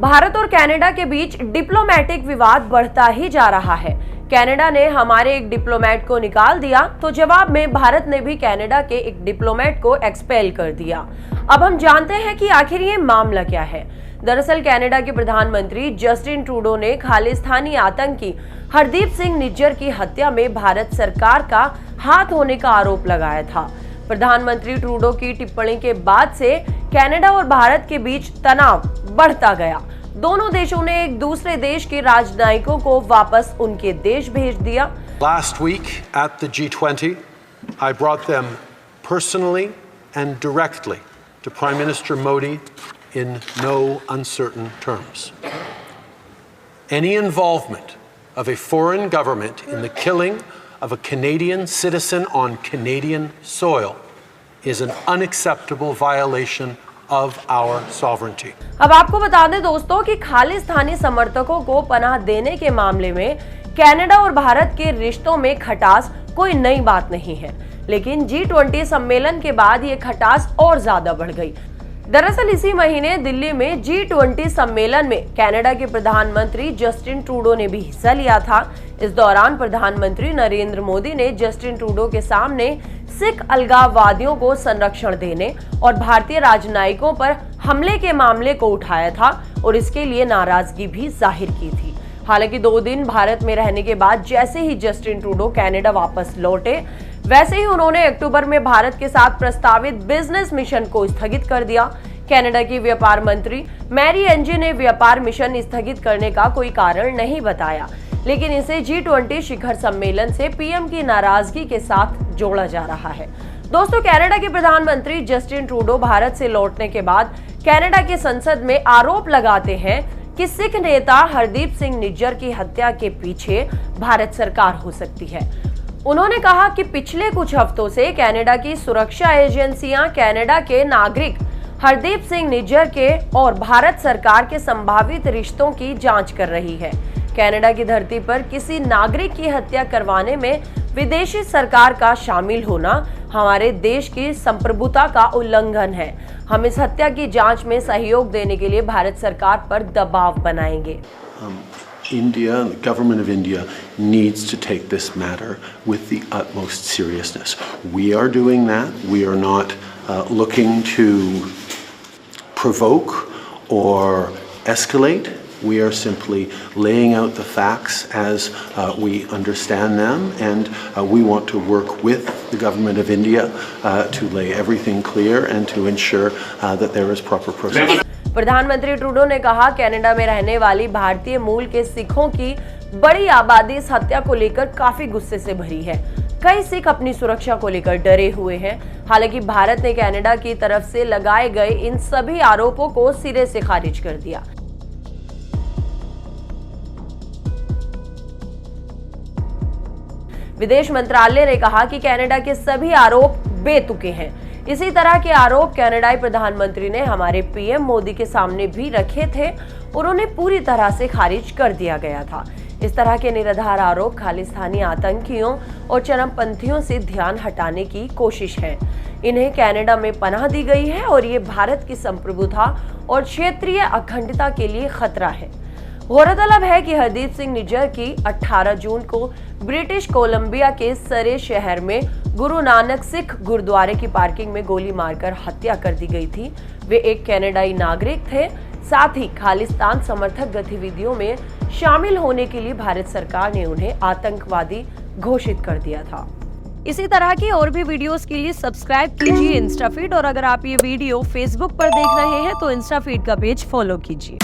भारत और कनाडा के बीच डिप्लोमेटिक विवाद बढ़ता ही जा रहा है। कनाडा ने हमारे एक डिप्लोमेट को निकाल दिया तो जवाब में भारत ने भी कनाडा के एक डिप्लोमेट को एक्सपेल कर दिया। अब हम जानते हैं कि आखिर ये मामला क्या है। दरअसल कनाडा के प्रधानमंत्री जस्टिन ट्रूडो ने खालिस्तानी आतंकी हरदीप सिंह निज्जर की हत्या में भारत सरकार का हाथ होने का आरोप लगाया था। प्रधानमंत्री ट्रूडो की टिप्पणी के बाद से कनाडा और भारत के बीच तनाव बढ़ता गया। दोनों देशों ने एक दूसरे देश के राजनयिकों को वापस उनके देश भेज दिया। Last week at the G20, I brought them personally and directly to Prime Minister Modi in no uncertain terms. Any involvement of a foreign government in the killing of a Canadian citizen on Canadian soil is an unacceptable violation of our sovereignty. अब आपको बता दें दोस्तों कि खालिस्तानी समर्थकों को पनाह देने के मामले में कनाडा और भारत के रिश्तों में खटास कोई नई बात नहीं है, लेकिन G20 सम्मेलन के बाद ये खटास और ज्यादा बढ़ गई। दरअसल इसी महीने दिल्ली में G20 सम्मेलन में कनाडा के प्रधानमंत्री जस्टिन ट्रूडो ने भी हिस्सा लिया था। इस दौरान प्रधानमंत्री नरेंद्र मोदी ने जस्टिन ट्रूडो के सामने सिख अलगाववादियों को संरक्षण देने और भारतीय राजनयिकों पर हमले के मामले को उठाया था और इसके लिए नाराजगी भी जाहिर की थी। हालांकि 2 दिन भारत में रहने के बाद जैसे ही जस्टिन ट्रूडो कनाडा वापस लौटे, वैसे ही उन्होंने अक्टूबर में भारत के साथ प्रस्तावित बिजनेस मिशन को स्थगित कर दिया। कनाडा की व्यापार मंत्री मैरी एंजी ने व्यापार मिशन स्थगित करने का कोई कारण नहीं बताया, लेकिन इसे G20 शिखर सम्मेलन से पीएम की नाराजगी के साथ जोड़ा जा रहा है। दोस्तों, कनाडा के प्रधानमंत्री जस्टिन ट्रूडो भारत से लौटने के बाद कनाडा की संसद में आरोप लगाते हैं कि सिख नेता हरदीप सिंह निज्जर की हत्या के पीछे भारत सरकार हो सकती है। उन्होंने कहा कि पिछले कुछ हफ्तों से कनाडा की सुरक्षा एजेंसियां कनाडा के नागरिक हरदीप सिंह निज्जर के और भारत सरकार के संभावित रिश्तों की जांच कर रही है। कनाडा की धरती पर किसी नागरिक की हत्या करवाने में विदेशी सरकार का शामिल होना हमारे देश की संप्रभुता का उल्लंघन है। हम इस हत्या की जांच में सहयोग देने के लिए भारत सरकार पर दबाव बनाएंगे। India, the government of India, needs to take this matter with the utmost seriousness. We are doing that. We are not looking to provoke or escalate. We are simply laying out the facts as we understand them, and we want to work with the government of India to lay everything clear and to ensure that there is proper process. प्रधानमंत्री Trudeau ने कहा, Canada में रहने वाली भारतीय मूल के सिखों की बड़ी आबादी इस हत्या को लेकर काफी गुस्से से भरी है। कई सिख अपनी सुरक्षा को लेकर डरे हुए हैं। हालांकि भारत ने कनाडा की तरफ से लगाए गए इन सभी आरोपों को सिरे से खारिज कर दिया। विदेश मंत्रालय ने कहा कि कनाडा के सभी आरोप बेतुके हैं। इसी तरह के आरोप कनाडाई प्रधानमंत्री ने हमारे पीएम मोदी के सामने भी रखे थे और उन्हें पूरी तरह से खारिज कर दिया गया था। इस तरह के निराधार आरोप खालिस्तानी आतंकियों और चरमपंथियों से ध्यान हटाने की कोशिश है। इन्हें कनाडा में पनाह दी गई है और ये भारत की संप्रभुता और क्षेत्रीय अखंडता के लिए खतरा है। गौरतलब है कि हरदीप सिंह निज्जर की 18 जून को ब्रिटिश कोलंबिया के सरे शहर में गुरु नानक सिख गुरुद्वारे की पार्किंग में गोली मारकर हत्या कर दी गई थी। वे एक कनाडाई नागरिक थे। साथ ही खालिस्तान समर्थक गतिविधियों में शामिल होने के लिए भारत सरकार ने उन्हें आतंकवादी घोषित कर दिया था। इसी तरह की और भी वीडियोस के लिए सब्सक्राइब कीजिए इंस्टाफीड, और अगर आप ये वीडियो फेसबुक पर देख रहे हैं तो इंस्टाफीड का पेज फॉलो कीजिए।